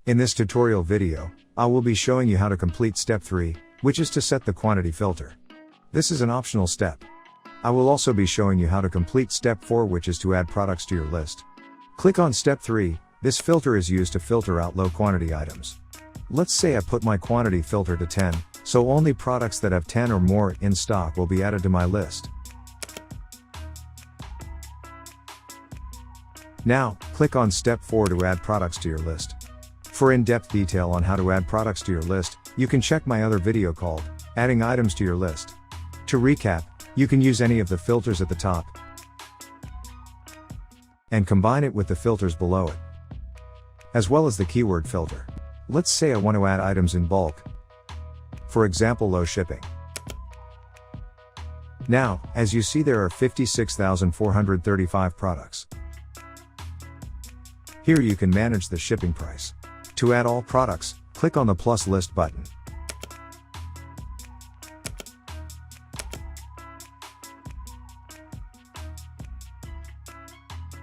In this tutorial video, I will be showing you how to complete step 3, which is to set the quantity filter. This is an optional step. I will also be showing you how to complete step 4, which is to add products to your list. Click on step 3, this filter is used to filter out low quantity items. Let's say I put my quantity filter to 10, so only products that have 10 or more in stock will be added to my list. Now, click on step 4 to add products to your list. For in-depth detail on how to add products to your list, you can check my other video called Adding Items to Your List. To recap, you can use any of the filters at the top and combine it with the filters below it, as well as the keyword filter. Let's say I want to add items in bulk. For example, low shipping. Now, as you see, there are 56,435 products. Here you can manage the shipping price. To add all products, click on the plus list button.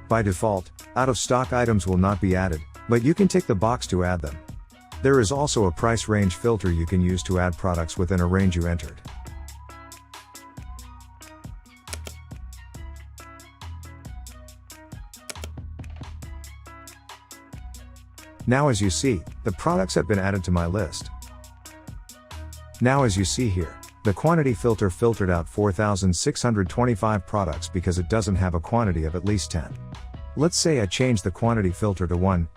By default, out-of-stock items will not be added, but you can tick the box to add them. There is also a price range filter you can use to add products within a range you entered. Now as you see, the products have been added to my list. Now as you see here, the quantity filter filtered out 4,625 products because it doesn't have a quantity of at least 10. Let's say I change the quantity filter to 1.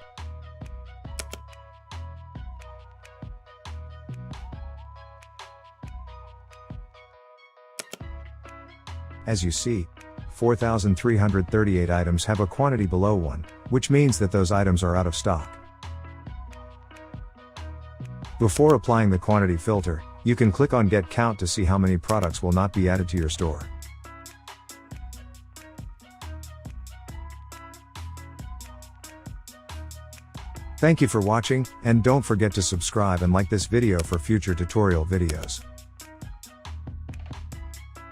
As you see, 4,338 items have a quantity below 1, which means that those items are out of stock. Before applying the quantity filter, you can click on Get Count to see how many products will not be added to your store. Thank you for watching, and don't forget to subscribe and like this video for future tutorial videos.